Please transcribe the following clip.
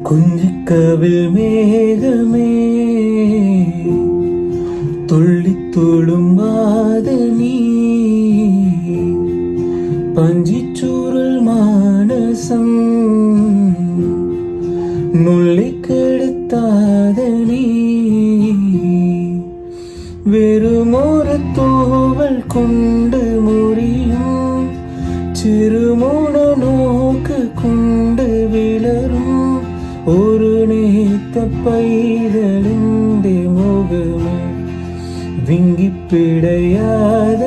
குஞ்சிக்கவில் மேகமே துள்ளித் துளும்பாத நீ பஞ்சிச்சூருள் மானசம் நுள்ளிக் கெடுத்தாத நீ வெறுமொரு தூவல் கொண்டு முறியும் சிறுமுன நோக்கு கொண்டு விளரும் ஒரு நேத்த பைதலிന്റെ முகமே விங்கிப் பிடையாத